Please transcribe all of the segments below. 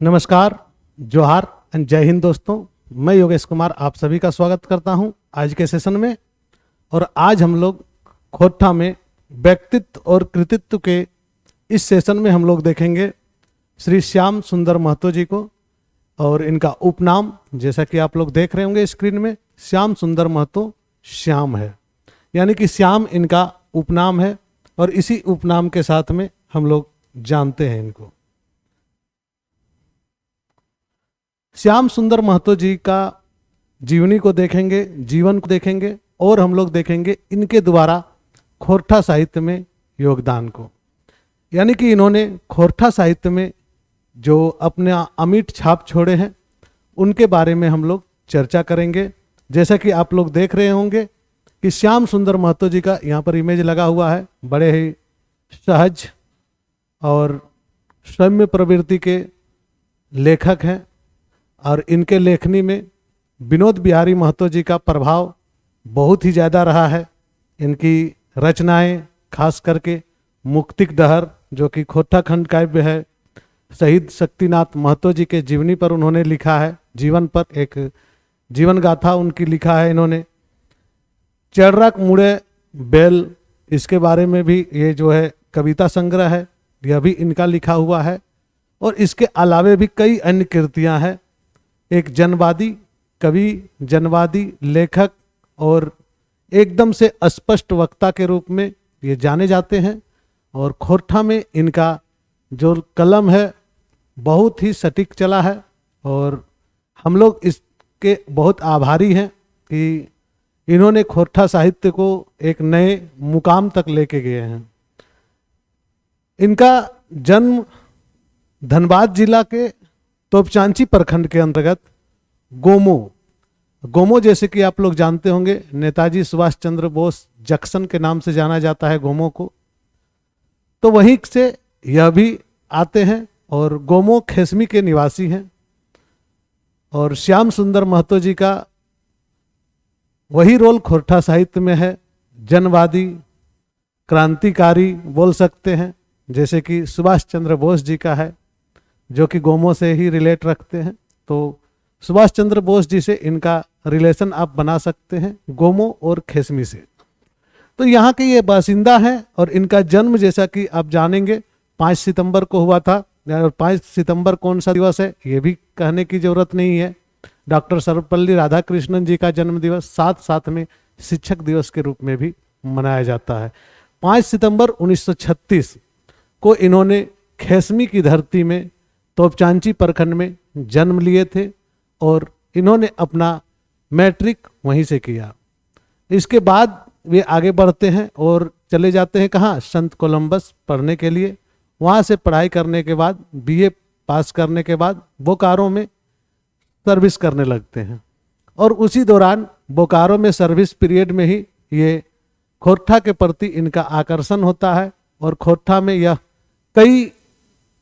नमस्कार, जोहार एंड जय हिंद दोस्तों। मैं योगेश कुमार आप सभी का स्वागत करता हूं आज के सेशन में। और आज हम लोग खोट्ठा में व्यक्तित्व और कृतित्व के इस सेशन में हम लोग देखेंगे श्री श्याम सुंदर महतो जी को। और इनका उपनाम जैसा कि आप लोग देख रहे होंगे स्क्रीन में, श्याम सुंदर महतो श्याम है, यानी कि श्याम इनका उपनाम है। और इसी उपनाम के साथ में हम लोग जानते हैं इनको। श्याम सुंदर महतो जी का जीवनी को देखेंगे, जीवन को देखेंगे और हम लोग देखेंगे इनके द्वारा खोरठा साहित्य में योगदान को। यानी कि इन्होंने खोरठा साहित्य में जो अपने अमिट छाप छोड़े हैं उनके बारे में हम लोग चर्चा करेंगे। जैसा कि आप लोग देख रहे होंगे कि श्याम सुंदर महतो जी का यहाँ पर इमेज लगा हुआ है। बड़े ही सहज और सौम्य प्रवृत्ति के लेखक हैं और इनके लेखनी में विनोद बिहारी महतो जी का प्रभाव बहुत ही ज़्यादा रहा है। इनकी रचनाएं खास करके मुक्तिक डहर जो कि खोट्ठा खंड काव्य है, शहीद शक्तिनाथ महतो जी के जीवनी पर उन्होंने लिखा है, जीवन पर एक जीवन गाथा उनकी लिखा है इन्होंने। चढ़रक मुड़े बेल, इसके बारे में भी ये जो है कविता संग्रह है, यह भी इनका लिखा हुआ है। और इसके अलावे भी कई अन्य कृतियां हैं। एक जनवादी कवि, जनवादी लेखक और एकदम से अस्पष्ट वक्ता के रूप में ये जाने जाते हैं। और खोरठा में इनका जो कलम है बहुत ही सटीक चला है और हम लोग इसके बहुत आभारी हैं कि इन्होंने खोरठा साहित्य को एक नए मुकाम तक लेके गए हैं। इनका जन्म धनबाद जिला के तोपचांची प्रखंड के अंतर्गत गोमो जैसे कि आप लोग जानते होंगे, नेताजी सुभाष चंद्र बोस जंक्शन के नाम से जाना जाता है गोमो को, तो वहीं से यह भी आते हैं और गोमो खेसमी के निवासी हैं। और श्याम सुंदर महतो जी का वही रोल खोरठा साहित्य में है, जनवादी क्रांतिकारी बोल सकते हैं, जैसे कि सुभाष चंद्र बोस जी का है जो कि गोमो से ही रिलेट रखते हैं। तो सुभाष चंद्र बोस जी से इनका रिलेशन आप बना सकते हैं गोमो और खेसमी से। तो यहाँ के ये बासिंदा हैं और इनका जन्म जैसा कि आप जानेंगे 5 सितंबर को हुआ था। और 5 सितंबर कौन सा दिवस है ये भी कहने की जरूरत नहीं है। डॉक्टर सर्वपल्ली राधाकृष्णन जी का जन्म दिवस साथ में शिक्षक दिवस के रूप में भी मनाया जाता है। 5 सितंबर 1936 को इन्होंने खेसमी की धरती में तोपचांची प्रखंड में जन्म लिए थे और इन्होंने अपना मैट्रिक वहीं से किया। इसके बाद वे आगे बढ़ते हैं और चले जाते हैं कहाँ, संत कोलंबस पढ़ने के लिए। वहाँ से पढ़ाई करने के बाद बीए पास करने के बाद बोकारो में सर्विस करने लगते हैं। और उसी दौरान बोकारो में सर्विस पीरियड में ही ये खोरठा के प्रति इनका आकर्षण होता है और खोरठा में यह कई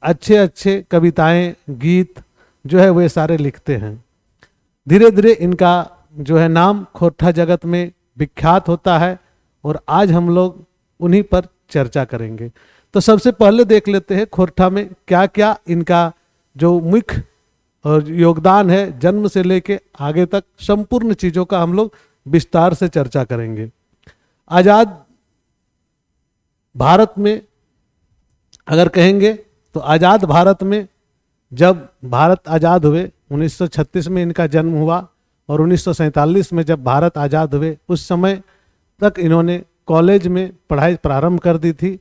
अच्छे कविताएं, गीत जो है वे सारे लिखते हैं। धीरे धीरे इनका जो है नाम खोरठा जगत में विख्यात होता है और आज हम लोग उन्हीं पर चर्चा करेंगे। तो सबसे पहले देख लेते हैं खोरठा में क्या क्या इनका जो मुख्य और योगदान है, जन्म से लेके आगे तक संपूर्ण चीज़ों का हम लोग विस्तार से चर्चा करेंगे। आज़ाद भारत में अगर कहेंगे तो आज़ाद भारत में जब भारत आज़ाद हुए 1936 में इनका जन्म हुआ और 1947 में जब भारत आज़ाद हुए उस समय तक इन्होंने कॉलेज में पढ़ाई प्रारंभ कर दी थी।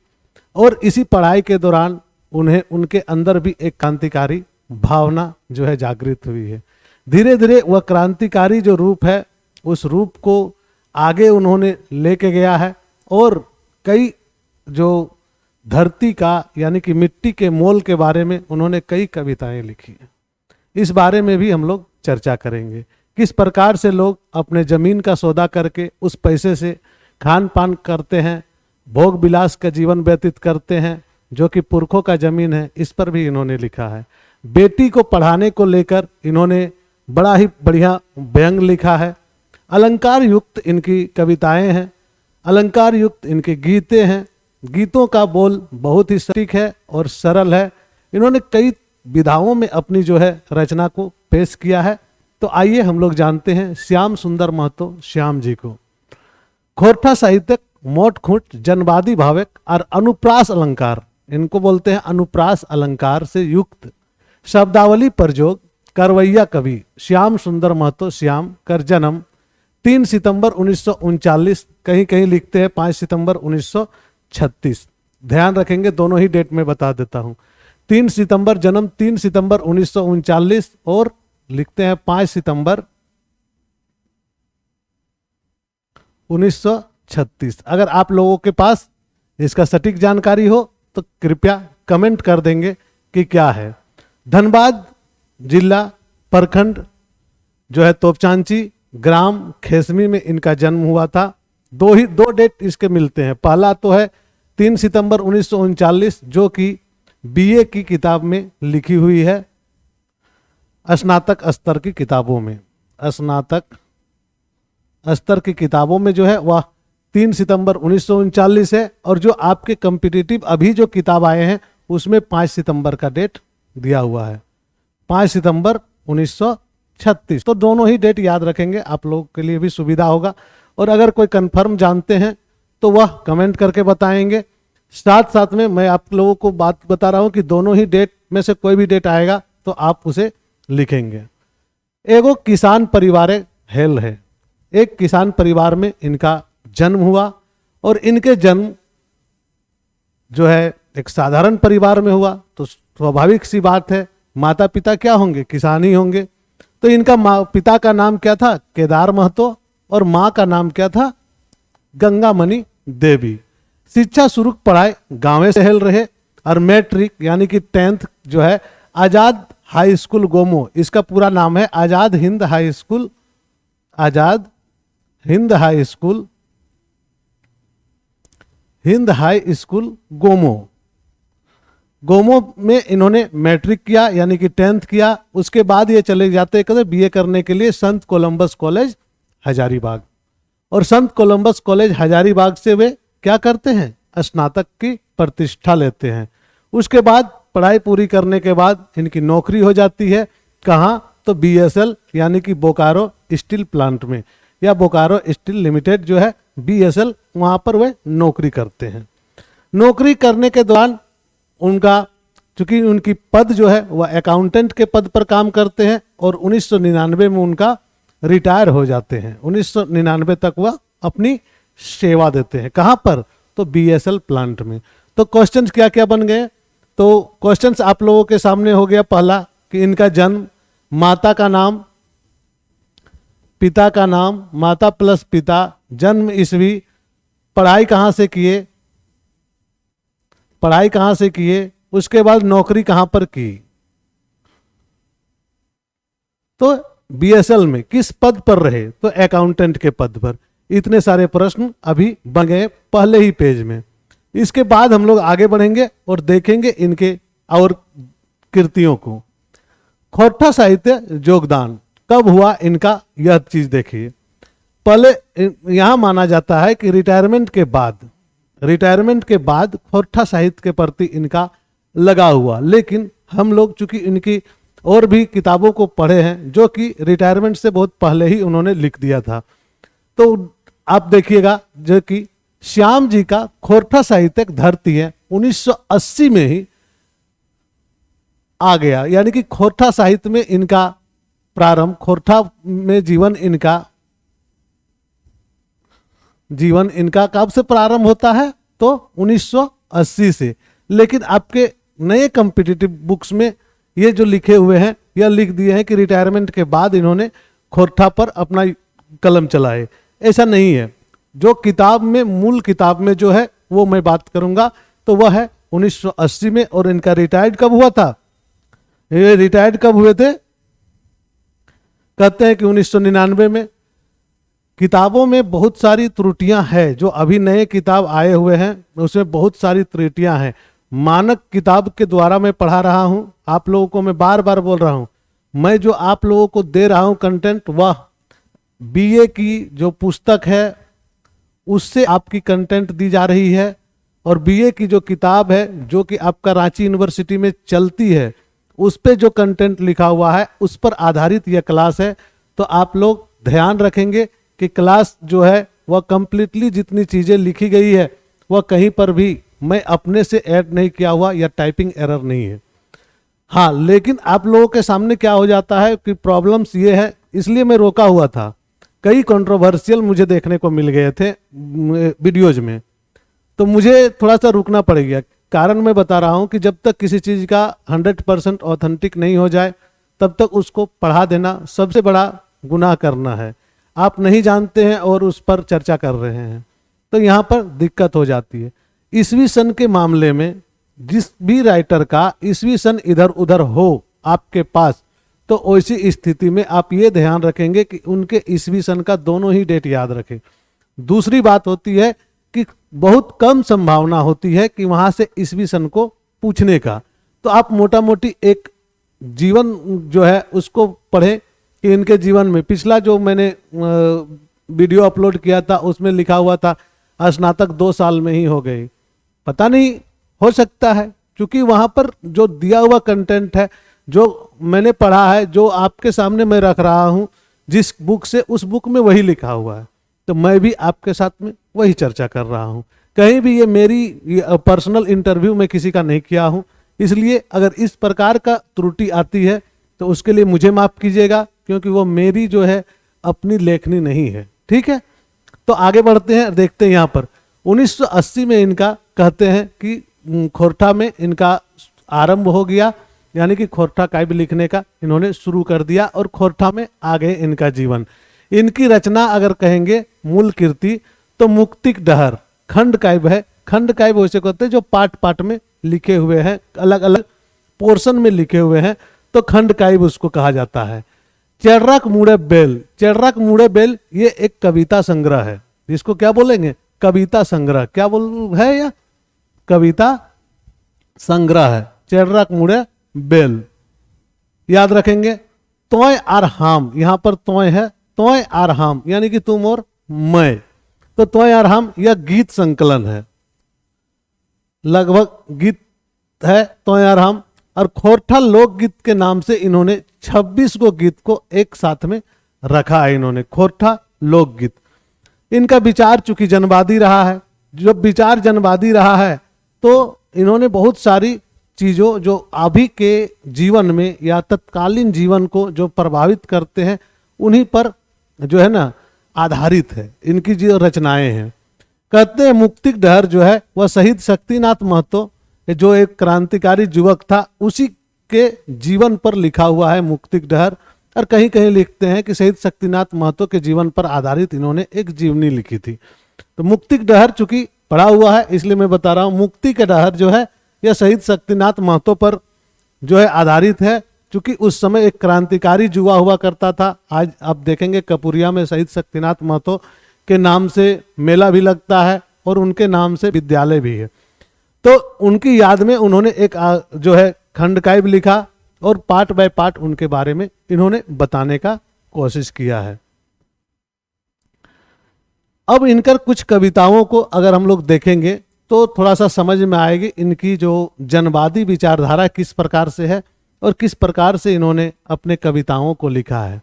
और इसी पढ़ाई के दौरान उन्हें उनके अंदर भी एक क्रांतिकारी भावना जो है जागृत हुई है। धीरे धीरे वह क्रांतिकारी जो रूप है उस रूप को आगे उन्होंने लेके गया है और कई जो धरती का यानी कि मिट्टी के मोल के बारे में उन्होंने कई कविताएं लिखी हैं। इस बारे में भी हम लोग चर्चा करेंगे, किस प्रकार से लोग अपने ज़मीन का सौदा करके उस पैसे से खान पान करते हैं, भोग विलास का जीवन व्यतीत करते हैं जो कि पुरखों का ज़मीन है। इस पर भी इन्होंने लिखा है। बेटी को पढ़ाने को लेकर इन्होंने बड़ा ही बढ़िया व्यंग लिखा है। अलंकार युक्त इनकी कविताएं हैं, अलंकार युक्त इनके गीते हैं। गीतों का बोल बहुत ही सटीक है और सरल है। इन्होंने कई विधाओं में अपनी जो है रचना को पेश किया है। तो आइए हम लोग जानते हैं श्याम सुंदर महतो श्याम जी को। खोरठा साहित्यक मोट खूंट जनवादी भावक और अनुप्रास अलंकार, इनको बोलते हैं अनुप्रास अलंकार से युक्त शब्दावली प्रयोग करवैया कवि श्याम सुंदर महतो श्याम कर जन्म 3 सितंबर 1939, कहीं कहीं लिखते हैं 5 सितंबर 1936। ध्यान रखेंगे, दोनों ही डेट में बता देता हूं। 3 सितंबर जन्म 3 सितंबर 1939 और लिखते हैं 5 सितंबर 1936। अगर आप लोगों के पास इसका सटीक जानकारी हो तो कृपया कमेंट कर देंगे कि क्या है। धनबाद जिला प्रखंड जो है तोपचांची, ग्राम खेसमी में इनका जन्म हुआ था। दो डेट इसके मिलते हैं। पहला तो है 3 सितंबर 1939 जो कि बीए की किताब में लिखी हुई है, स्नातक स्तर की किताबों में, स्नातक स्तर की किताबों में जो है वह 3 सितंबर 1939 है। और जो आपके कॉम्पिटिटिव अभी जो किताब आए हैं उसमें 5 सितंबर का डेट दिया हुआ है, 5 सितंबर 1936। तो दोनों ही डेट याद रखेंगे, आप लोगों के लिए भी सुविधा होगा। और अगर कोई कंफर्म जानते हैं तो वह कमेंट करके बताएंगे। साथ साथ में मैं आप लोगों को बात बता रहा हूं कि दोनों ही डेट में से कोई भी डेट आएगा तो आप उसे लिखेंगे। एगो किसान परिवार हेल है, एक किसान परिवार में इनका जन्म हुआ और इनके जन्म जो है एक साधारण परिवार में हुआ। तो स्वाभाविक सी बात है, माता पिता क्या होंगे, किसान ही होंगे। तो इनका पिता का नाम क्या था, केदार महतो, और माँ का नाम क्या था, गंगामणि देवी। शिक्षा शुरू पढ़ाई गांव से हेल रहे और मैट्रिक यानी कि 10th जो है आजाद हाई स्कूल गोमो, इसका पूरा नाम है Azad Hind high school, Azad Hind high school, Hind high school Gomoh. Gomoh में इन्होंने मैट्रिक किया यानी कि 10th किया। उसके बाद ये चले जाते कदे बीए करने के लिए संत कोलंबस कॉलेज हजारीबाग, और संत कोलंबस कॉलेज हजारीबाग से वे क्या करते हैं, स्नातक की प्रतिष्ठा लेते हैं। उसके बाद पढ़ाई पूरी करने के बाद इनकी नौकरी हो जाती है। कहाँ, तो बीएसएल यानी कि बोकारो स्टील प्लांट में, या बोकारो स्टील लिमिटेड जो है बीएसएल, वहाँ पर वे नौकरी करते हैं। नौकरी करने के दौरान उनका, चूंकि उनकी पद जो है वह अकाउंटेंट के पद पर काम करते हैं और 1999 में उनका रिटायर हो जाते हैं। 1999 तक वह अपनी सेवा देते हैं। कहाँ पर, तो बीएसएल प्लांट में। तो क्वेश्चंस क्या क्या बन गए, तो क्वेश्चंस आप लोगों के सामने हो गया। पहला कि इनका जन्म, माता का नाम, पिता का नाम, माता प्लस पिता, जन्म ईस्वी, पढ़ाई कहाँ से किए, पढ़ाई कहाँ से किए, उसके बाद नौकरी कहाँ पर की। तो बीएसएल में किस पद पर रहे, तो अकाउंटेंट के पद पर। इतने सारे प्रश्न अभी बन गए पहले ही पेज में। इसके बाद हम लोग आगे बढ़ेंगे और देखेंगे इनके और कृतियों को। खोरठा साहित्य योगदान कब हुआ इनका, यह चीज देखिए। पहले यहां माना जाता है कि रिटायरमेंट के बाद खोरठा साहित्य के प्रति इनका लगा हुआ। लेकिन हम लोग चूंकि इनकी और भी किताबों को पढ़े हैं जो कि रिटायरमेंट से बहुत पहले ही उन्होंने लिख दिया था। तो आप देखिएगा जो कि श्याम जी का खोरठा साहित्यक धरती है 1980 में ही आ गया, यानी कि खोरठा साहित्य में इनका प्रारंभ, खोरठा में जीवन इनका कब से प्रारंभ होता है, तो 1980 से। लेकिन आपके नए कॉम्पिटिटिव बुक्स में ये जो लिखे हुए हैं, यह लिख दिए हैं कि रिटायरमेंट के बाद इन्होंने खोरठा पर अपना कलम चलाए। ऐसा नहीं है। जो किताब में, मूल किताब में जो है वो मैं बात करूंगा, तो वह है 1980 में। और इनका रिटायर्ड कब हुआ था, ये रिटायर्ड कब हुए थे, कहते हैं कि 1999 में। किताबों में बहुत सारी त्रुटियां हैं, जो अभी नए किताब आए हुए हैं उसमें बहुत सारी त्रुटियां हैं। मानक किताब के द्वारा मैं पढ़ा रहा हूं, आप लोगों को मैं बार बार बोल रहा हूं, मैं जो आप लोगों को दे रहा हूं कंटेंट, वह बीए की जो पुस्तक है उससे आपकी कंटेंट दी जा रही है। और बीए की जो किताब है जो कि आपका रांची यूनिवर्सिटी में चलती है, उस पे जो कंटेंट लिखा हुआ है उस पर आधारित यह क्लास है। तो आप लोग ध्यान रखेंगे कि क्लास जो है वह कंप्लीटली जितनी चीज़ें लिखी गई है वह कहीं पर भी मैं अपने से ऐड नहीं किया हुआ या टाइपिंग एरर नहीं है। हाँ, लेकिन आप लोगों के सामने क्या हो जाता है कि प्रॉब्लम्स ये है, इसलिए मैं रोका हुआ था। कई कंट्रोवर्शियल मुझे देखने को मिल गए थे वीडियोज में, तो मुझे थोड़ा सा रुकना पड़ेगा। कारण मैं बता रहा हूँ कि जब तक किसी चीज़ का 100% ऑथेंटिक नहीं हो जाए तब तक उसको पढ़ा देना सबसे बड़ा गुनाह करना है। आप नहीं जानते हैं और उस पर चर्चा कर रहे हैं, तो यहाँ पर दिक्कत हो जाती है। ईसवी सन के मामले में जिस भी राइटर का ईसवी सन इधर उधर हो आपके पास, तो ऐसी स्थिति में आप ये ध्यान रखेंगे कि उनके ईसवी सन का दोनों ही डेट याद रखें। दूसरी बात होती है कि बहुत कम संभावना होती है कि वहाँ से ईसवी सन को पूछने का, तो आप मोटा मोटी एक जीवन जो है उसको पढ़ें कि इनके जीवन में पिछला जो मैंने वीडियो अपलोड किया था उसमें लिखा हुआ था स्नातक 2 साल में ही हो गई। पता नहीं, हो सकता है, क्योंकि वहाँ पर जो दिया हुआ कंटेंट है, जो मैंने पढ़ा है, जो आपके सामने मैं रख रहा हूँ जिस बुक से, उस बुक में वही लिखा हुआ है, तो मैं भी आपके साथ में वही चर्चा कर रहा हूँ। कहीं भी ये मेरी पर्सनल इंटरव्यू में किसी का नहीं किया हूँ, इसलिए अगर इस प्रकार का त्रुटि आती है तो उसके लिए मुझे माफ़ कीजिएगा, क्योंकि वो मेरी जो है अपनी लेखनी नहीं है। ठीक है, तो आगे बढ़ते हैं, देखते हैं यहाँ पर 1980 में इनका कहते हैं कि खोरठा में इनका आरंभ हो गया, यानी कि खोरठा काव्य लिखने का इन्होंने शुरू कर दिया और खोरठा में आ गए इनका जीवन। इनकी रचना अगर कहेंगे मूल कृति तो मुक्तिक डहर खंड काव्य है। खंड काव्य वैसे कहते हैं जो पार्ट पार्ट में लिखे हुए हैं, अलग अलग पोर्शन में लिखे हुए हैं, तो खंड काव्य उसको कहा जाता है। चेडराक मुड़े बेल, चेडराक मुड़े बेल ये एक कविता संग्रह है। इसको क्या बोलेंगे? कविता संग्रह। क्या बोल है? या कविता संग्रह है, चेडराक मुड़े बेल। याद रखेंगे। तोय आर हम, यहां पर तोय है, तोय आर हम यानी कि तुम और मैं, तो तोय आर हम यह गीत संकलन है, लगभग गीत है तोय आर हम। और खोरठा लोकगीत के नाम से इन्होंने 26 को गीत को एक साथ में रखा है इन्होंने, खोरठा लोकगीत। इनका विचार चूंकि जनवादी रहा है, जब विचार जनवादी रहा है तो इन्होंने बहुत सारी चीज़ों जो अभी के जीवन में या तत्कालीन जीवन को जो प्रभावित करते हैं उन्हीं पर जो है ना आधारित है इनकी जो रचनाएं हैं। कहते हैं मुक्तिक डहर जो है वह शहीद शक्तिनाथ महतो जो एक क्रांतिकारी युवक था उसी के जीवन पर लिखा हुआ है मुक्तिक डहर। और कहीं कहीं लिखते हैं कि शहीद शक्तिनाथ महतो के जीवन पर आधारित इन्होंने एक जीवनी लिखी थी। तो मुक्तिक डहर चूंकि पढ़ा हुआ है इसलिए मैं बता रहा हूँ, मुक्ति का डहर जो है यह शहीद शक्तिनाथ महतो पर जो है आधारित है, क्योंकि उस समय एक क्रांतिकारी युवा हुआ करता था। आज आप देखेंगे कपूरिया में शहीद शक्तिनाथ महतो के नाम से मेला भी लगता है और उनके नाम से विद्यालय भी है। तो उनकी याद में उन्होंने एक जो है खंड काव्य लिखा और पार्ट बाय पार्ट उनके बारे में इन्होंने बताने का कोशिश किया है। अब इनकर कुछ कविताओं को अगर हम लोग देखेंगे तो थोड़ा सा समझ में आएगी इनकी जो जनवादी विचारधारा किस प्रकार से है और किस प्रकार से इन्होंने अपने कविताओं को लिखा है।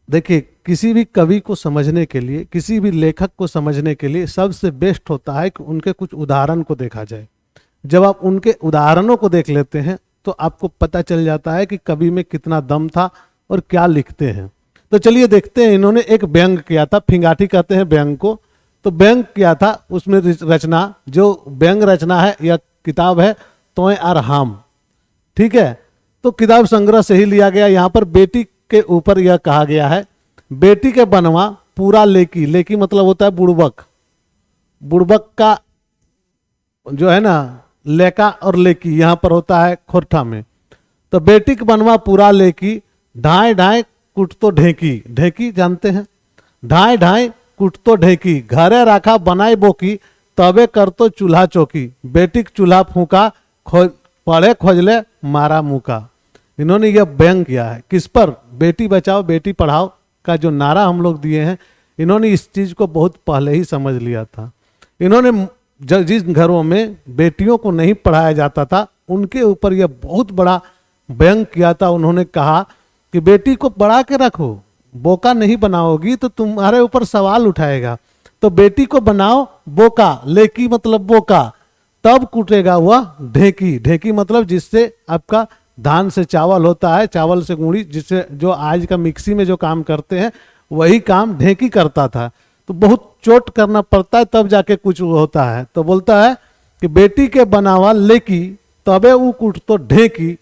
देखिए, किसी भी कवि को समझने के लिए, किसी भी लेखक को समझने के लिए सबसे बेस्ट होता है कि उनके कुछ उदाहरण को देखा जाए। जब आप उनके उदाहरणों को देख लेते हैं तो आपको पता चल जाता है कि कवि में कितना दम था और क्या लिखते हैं। तो चलिए देखते हैं। इन्होंने एक व्यंग किया था, फिंगाटी कहते हैं व्यंग को, तो व्यंग किया था। उसमें रचना जो व्यंग रचना है यह किताब है तोय आर हम। ठीक है, तो किताब संग्रह से ही लिया गया। यहाँ पर बेटी के ऊपर यह कहा गया है, बेटी के बनवा पूरा लेकी। लेकी मतलब होता है बुड़बक। बुड़बक का जो है ना लेका और लेकी यहाँ पर होता है खोरठा में। तो बेटी के बनवा पूरा लेकी, ढाई ढाई कुट तो ढेकी। ढेकी जानते हैं? ढाई ढाई कुट तो ढेकी, घरे राखा बनाई बोकी, तबे कर तो चूल्हा चौकी। बेटी चूल्हा फूका, पढ़े खोजले मारा मुका। इन्होंने यह व्यंग किया है किस पर? बेटी बचाओ बेटी पढ़ाओ का जो नारा हम लोग दिए हैं, इन्होंने इस चीज को बहुत पहले ही समझ लिया था। इन्होंने जिस घरों में बेटियों को नहीं पढ़ाया जाता था उनके ऊपर यह बहुत बड़ा व्यंग किया था। उन्होंने कहा कि बेटी को बढ़ा के रखो, बोका नहीं बनाओगी तो तुम्हारे ऊपर सवाल उठाएगा, तो बेटी को बनाओ बोका, लेकी मतलब बोका, तब कूटेगा वह ढेकी। ढेकी मतलब जिससे आपका धान से चावल होता है, चावल से गुड़ी, जिससे जो आज का मिक्सी में जो काम करते हैं वही काम ढेकी करता था। तो बहुत चोट करना पड़ता है तब जाके कुछ होता है। तो बोलता है कि बेटी के बनावा लेकी तबे ऊ कूट तो ढेकी,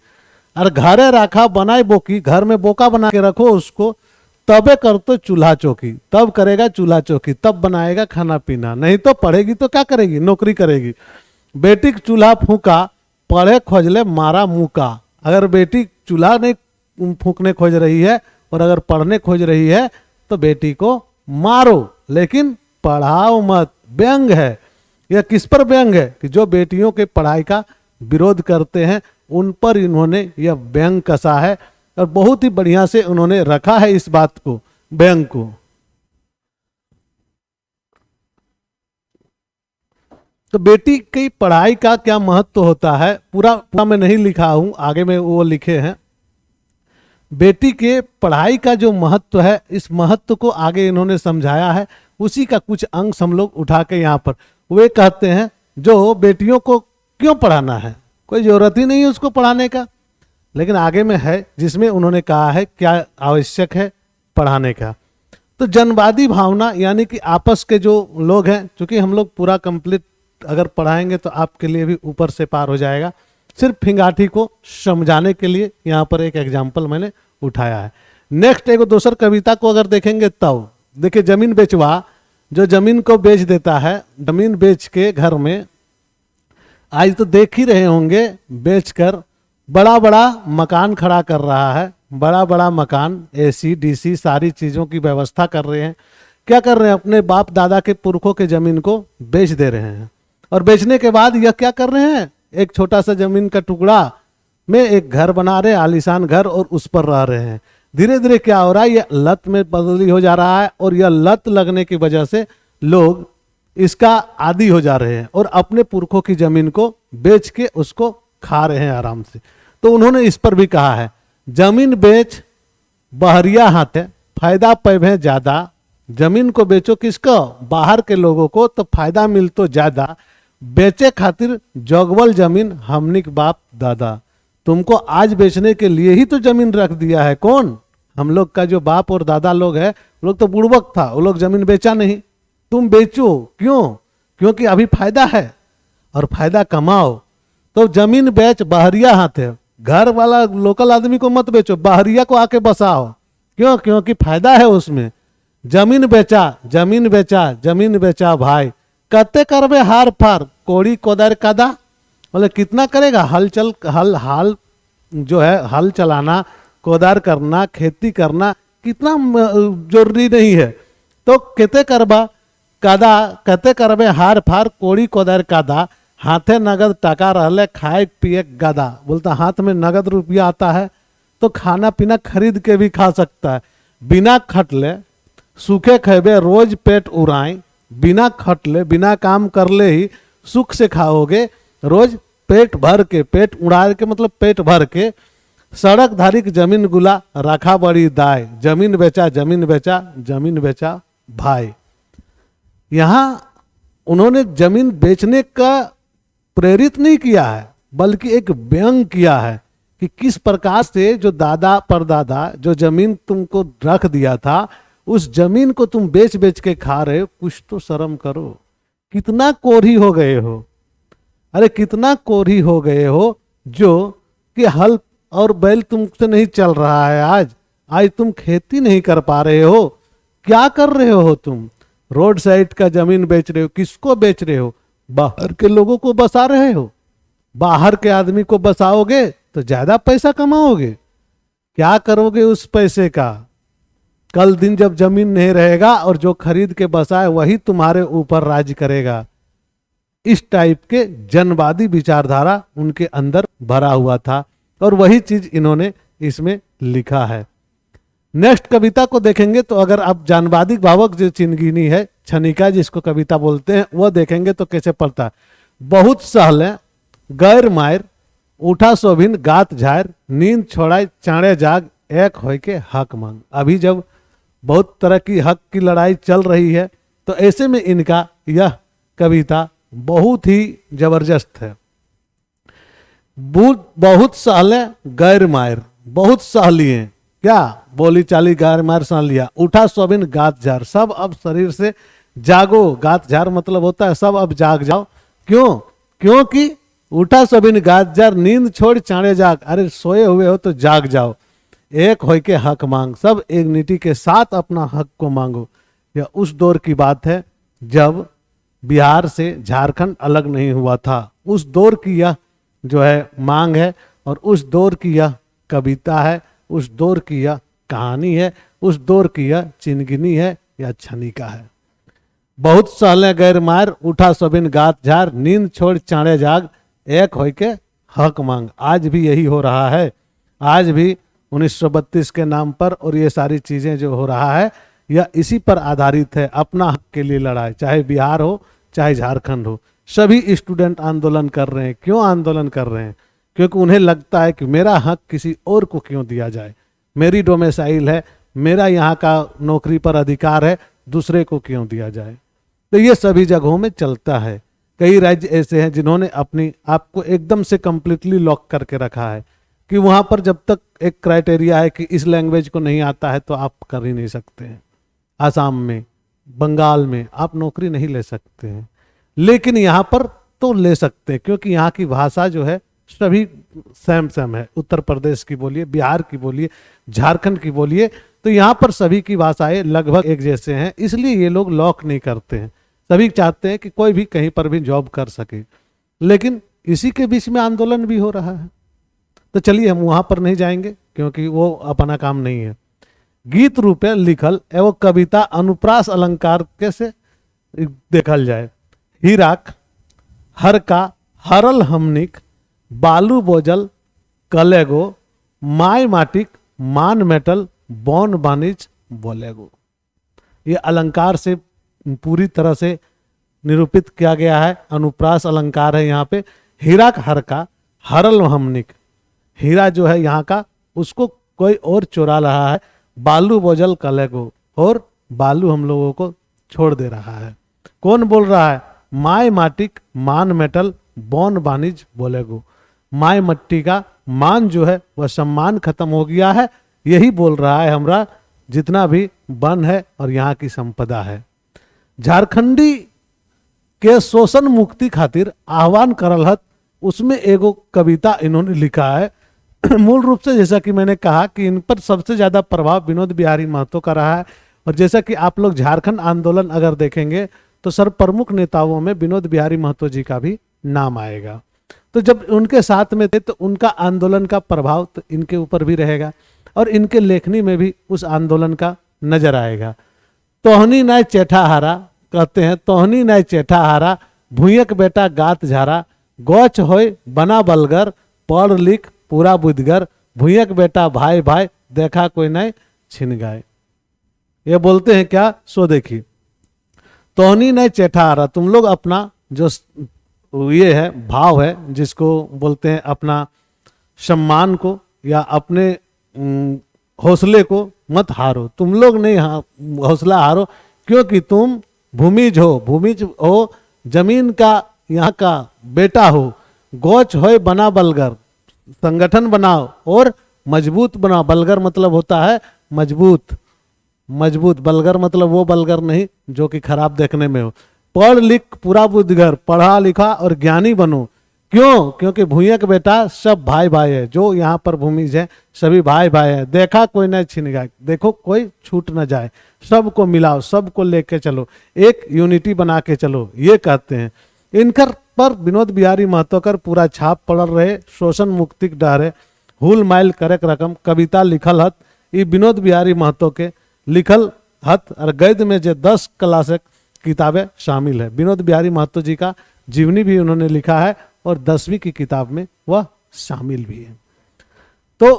और घरे रखा बनाए बोकी, घर में बोका बना के रखो उसको, तबे कर तो चूल्हा चौकी, तब करेगा चूल्हा चौकी, तब बनाएगा खाना पीना। नहीं तो पढ़ेगी तो क्या करेगी, नौकरी करेगी। बेटी चूल्हा फूका, पढ़े खोजले मारा मुका। अगर बेटी चूल्हा नहीं फूकने खोज रही है और अगर पढ़ने खोज रही है तो बेटी को मारो, लेकिन पढ़ाओ मत। व्यंग है यह। किस पर व्यंग है? कि जो बेटियों के पढ़ाई का विरोध करते हैं उन पर इन्होंने यह व्यंग कसा है, और बहुत ही बढ़िया से उन्होंने रखा है इस बात को, व्यंग को। तो बेटी की पढ़ाई का क्या महत्व होता है, पूरा मैं नहीं लिखा हूं, आगे में वो लिखे हैं। बेटी के पढ़ाई का जो महत्व है, इस महत्व को आगे इन्होंने समझाया है। उसी का कुछ अंश हम लोग उठा के यहाँ पर वे कहते हैं, जो बेटियों को क्यों पढ़ाना है, कोई जरूरत ही नहीं है उसको पढ़ाने का, लेकिन आगे में है जिसमें उन्होंने कहा है क्या आवश्यक है पढ़ाने का। तो जनवादी भावना, यानी कि आपस के जो लोग हैं, क्योंकि हम लोग पूरा कंप्लीट अगर पढ़ाएंगे तो आपके लिए भी ऊपर से पार हो जाएगा, सिर्फ फिंगाठी को समझाने के लिए यहाँ पर एक एग्जाम्पल मैंने उठाया है। नेक्स्ट एक दूसर कविता को अगर देखेंगे तब देखिए, जमीन बेचवा, जो जमीन को बेच देता है, जमीन बेच के घर में, आज तो देख ही रहे होंगे, बेचकर बड़ा बड़ा मकान खड़ा कर रहा है, बड़ा बड़ा मकान, एसी डीसी सारी चीज़ों की व्यवस्था कर रहे हैं। क्या कर रहे हैं? अपने बाप दादा के पुरखों के जमीन को बेच दे रहे हैं, और बेचने के बाद यह क्या कर रहे हैं, एक छोटा सा जमीन का टुकड़ा में एक घर बना रहे, आलीशान घर, और उस पर रह रहे हैं। धीरे धीरे क्या हो रहा है, यह लत में बदली हो जा रहा है, और यह लत लगने की वजह से लोग इसका आदी हो जा रहे हैं और अपने पुरखों की जमीन को बेच के उसको खा रहे हैं आराम से। तो उन्होंने इस पर भी कहा है, जमीन बेच बहरिया हाथ है, फायदा पैभे ज्यादा। जमीन को बेचो किसको? बाहर के लोगों को, तो फायदा मिल तो ज्यादा। बेचे खातिर जोगवल जमीन हमनिक बाप दादा। तुमको आज बेचने के लिए ही तो जमीन रख दिया है कौन? हम लोग का जो बाप और दादा लोग है, वो लोग तो बुड़बक था, वो लोग जमीन बेचा नहीं। तुम बेचो क्यों? क्योंकि अभी फायदा है और फायदा कमाओ। तो जमीन बेच बहरिया हाथ है, घर वाला लोकल आदमी को मत बेचो, बहरिया को आके बसाओ। क्यों? क्योंकि फायदा है उसमें। जमीन बेचा, जमीन बेचा, जमीन बेचा भाई, कते करबे हार फार, कोड़ी कोदर कादा। मतलब कितना करेगा? हल जो है, हल चलाना, कोदार करना, खेती करना कितना जरूरी नहीं है। तो केते करबा कादा, कते करबे हार फार, कोड़ी कोदर कादा, हाथे नगद टका रहले, खाए पिए गादा। बोलता हाथ में नगद रुपया आता है तो खाना पीना खरीद के भी खा सकता है। बिना खटले सूखे खेबे रोज पेट उड़ाए, बिना खटले बिना काम कर ले ही सुख से खाओगे रोज पेट भर के। पेट उड़ा के मतलब पेट भर के। सड़क धारी की जमीन गुला रखा बड़ी दाय, जमीन बेचा, जमीन बेचा, जमीन बेचा भाई। यहां उन्होंने जमीन बेचने का प्रेरित नहीं किया है, बल्कि एक व्यंग किया है कि किस प्रकार से जो दादा परदादा जो जमीन तुमको रख दिया था, उस जमीन को तुम बेच बेच के खा रहे हो। कुछ तो शर्म करो। कितना कोरी हो गए हो, अरे कितना कोरी हो गए हो, जो कि हल और बैल तुमसे नहीं चल रहा है। आज तुम खेती नहीं कर पा रहे हो। क्या कर रहे हो तुम? रोड साइड का जमीन बेच रहे हो। किसको बेच रहे हो? बाहर के लोगों को बसा रहे हो। बाहर के आदमी को बसाओगे तो ज्यादा पैसा कमाओगे। क्या करोगे उस पैसे का? कल दिन जब जमीन नहीं रहेगा और जो खरीद के बसाए वही तुम्हारे ऊपर राज करेगा। इस टाइप के जनवादी विचारधारा उनके अंदर भरा हुआ था, और वही चीज इन्होंने इसमें लिखा है। नेक्स्ट कविता को देखेंगे तो अगर आप जानवादी भावक जो चिनगिनी है, छनिका जिसको कविता बोलते हैं, वह देखेंगे तो कैसे पढ़ता है। बहुत सहले गैर मायर उठा सोभिन गात झार, नींद छोड़ाए चाणे जाग, एक होय के हक मांग। अभी जब बहुत तरह की हक की लड़ाई चल रही है तो ऐसे में इनका यह कविता बहुत ही जबरदस्त है। बहुत सहले गैर मायर, बहुत सह लिए, क्या बोली चाली गैर मायर सह लिया। उठा सोबिन गात झार, सब अब शरीर से जागो। गात झार मतलब होता है सब अब जाग जाओ। क्यों? क्योंकि उठा सोबिन गात झार, नींद छोड़ चाणे जाग। अरे सोए हुए हो तो जाग जाओ। एक होय के हक मांग, सब एक नीति के साथ अपना हक को मांगो। यह उस दौर की बात है जब बिहार से झारखंड अलग नहीं हुआ था। उस दौर की यह जो है मांग है और उस दौर की यह कविता है, उस दौर की यह कहानी है, उस दौर की यह चिनगिनी है या छनिका है। बहुत सहले गैर मार, उठा सोबिन गात झार, नींद छोड़ चाणे जाग, एक होय के हक मांग। आज भी यही हो रहा है। आज भी 1932 के नाम पर और ये सारी चीजें जो हो रहा है यह इसी पर आधारित है। अपना हक के लिए लड़ाई, चाहे बिहार हो चाहे झारखंड हो, सभी स्टूडेंट आंदोलन कर रहे हैं। क्यों आंदोलन कर रहे हैं? क्योंकि उन्हें लगता है कि मेरा हक किसी और को क्यों दिया जाए, मेरी डोमिसाइल है, मेरा यहाँ का नौकरी पर अधिकार है, दूसरे को क्यों दिया जाए। तो ये सभी जगहों में चलता है। कई राज्य ऐसे हैं जिन्होंने अपनी आप को एकदम से कंप्लीटली लॉक करके रखा है कि वहां पर जब तक एक क्राइटेरिया है कि इस लैंग्वेज को नहीं आता है तो आप कर ही नहीं सकते हैं। आसाम में, बंगाल में आप नौकरी नहीं ले सकते हैं, लेकिन यहाँ पर तो ले सकते हैं क्योंकि यहाँ की भाषा जो है सभी सेम सेम है। उत्तर प्रदेश की बोलिए, बिहार की बोलिए, झारखंड की बोलिए, तो यहाँ पर सभी की भाषाएं लगभग एक जैसे हैं। इसलिए ये लोग लॉक नहीं करते हैं। सभी चाहते हैं कि कोई भी कहीं पर भी जॉब कर सके। लेकिन इसी के बीच में आंदोलन भी हो रहा है। तो चलिए हम वहां पर नहीं जाएंगे क्योंकि वो अपना काम नहीं है। गीत रूपे लिखल एवं कविता अनुप्रास अलंकार कैसे देखल जाए। हीराक हरका हरल हमनिक, बालू बोजल कलेगो, माय माटिक मान मेटल, बौन बानिज बोलेगो। ये अलंकार से पूरी तरह से निरूपित किया गया है। अनुप्रास अलंकार है यहाँ पे। हीराक हरका हरल हमनिक, हीरा जो है यहाँ का उसको कोई और चुरा रहा है। बालू बोझल कलेगो, और बालू हम लोगों को छोड़ दे रहा है। कौन बोल रहा है? माय माटिक मान मेटल, बौन बानिज बोलेगो। माय मट्टी का मान जो है वह सम्मान खत्म हो गया है, यही बोल रहा है हमरा जितना भी वन है और यहाँ की संपदा है। झारखंडी के शोषण मुक्ति खातिर आह्वान करल हत, उसमें एगो कविता इन्होंने लिखा है। मूल रूप से जैसा कि मैंने कहा कि इन पर सबसे ज्यादा प्रभाव विनोद बिहारी महतो का रहा है। और जैसा कि आप लोग झारखंड आंदोलन अगर देखेंगे तो सर प्रमुख नेताओं में विनोद बिहारी महतो जी का भी नाम आएगा। तो जब उनके साथ में थे तो उनका आंदोलन का प्रभाव तो इनके ऊपर भी रहेगा और इनके लेखनी में भी उस आंदोलन का नजर आएगा। तोहनी नाय चेठा हारा, कहते हैं तोहनी नाय चेठा हारा, भूयक बेटा गात झारा, गौच होय बना बलगर, पढ़ लिख पूरा बुद्धगर, भूयक बेटा भाई भाई, देखा कोई नहीं छिन गाय। ये बोलते हैं क्या? सो देखिए, तोहनी नहीं चेठा आ रहा, तुम लोग अपना जो ये है भाव है जिसको बोलते हैं अपना सम्मान को या अपने हौसले को मत हारो। तुम लोग नहीं हौसला हारो क्योंकि तुम भूमिज हो, जमीन का यहाँ का बेटा हो। गौच होय बना बलगर, संगठन बनाओ और मजबूत बनाओ। बलगर मतलब होता है मजबूत, बलगर मतलब वो बलगर नहीं जो कि खराब देखने में हो। पढ़ लिख पूरा बुद्धगर, पढ़ा लिखा और ज्ञानी बनो। क्यों? क्योंकि भूयक बेटा सब भाई भाई है। जो यहाँ पर भूमिज है सभी भाई भाई है। देखा कोई न छिन जाए, देखो कोई छूट न जाए, सबको मिलाओ, सबको लेके चलो, एक यूनिटी बना के चलो, ये कहते हैं। इनकर पर विनोद बिहारी महतो कर पूरा छाप पड़ रहे। शोषण मुक्ति डरे हुल माइल करक रकम कविता लिखल हत। ये विनोद बिहारी महतो के लिखल हत और गद्य में जो 10 क्लासिक किताबें शामिल है। विनोद बिहारी महतो जी का जीवनी भी उन्होंने लिखा है और 10वीं की किताब में वह शामिल भी है। तो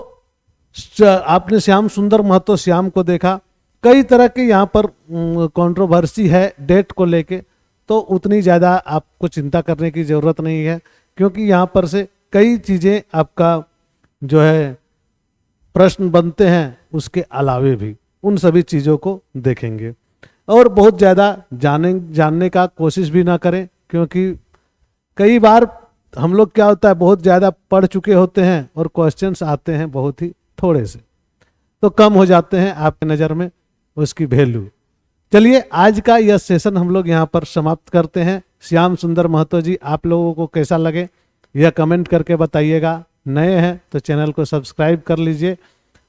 आपने श्याम सुंदर महतो श्याम को देखा। कई तरह के यहाँ पर कंट्रोवर्सी है डेट को लेके, तो उतनी ज़्यादा आपको चिंता करने की ज़रूरत नहीं है क्योंकि यहाँ पर से कई चीज़ें आपका जो है प्रश्न बनते हैं, उसके अलावे भी उन सभी चीज़ों को देखेंगे। और बहुत ज़्यादा जानने का कोशिश भी ना करें, क्योंकि कई बार हम लोग क्या होता है बहुत ज़्यादा पढ़ चुके होते हैं और क्वेश्चंस आते हैं बहुत ही थोड़े से, तो कम हो जाते हैं आपकी नज़र में उसकी वैल्यू। चलिए आज का यह सेशन हम लोग यहाँ पर समाप्त करते हैं। श्याम सुंदर महतो जी, आप लोगों को कैसा लगे यह कमेंट करके बताइएगा। नए हैं तो चैनल को सब्सक्राइब कर लीजिए,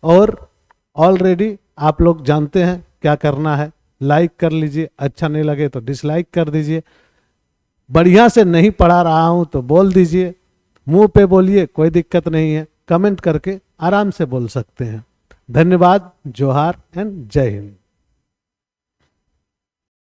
और ऑलरेडी आप लोग जानते हैं क्या करना है, लाइक कर लीजिए, अच्छा नहीं लगे तो डिसलाइक कर दीजिए। बढ़िया से नहीं पढ़ा रहा हूँ तो बोल दीजिए, मुंह पे बोलिए, कोई दिक्कत नहीं है, कमेंट करके आराम से बोल सकते हैं। धन्यवाद, जोहार एंड जय हिंद।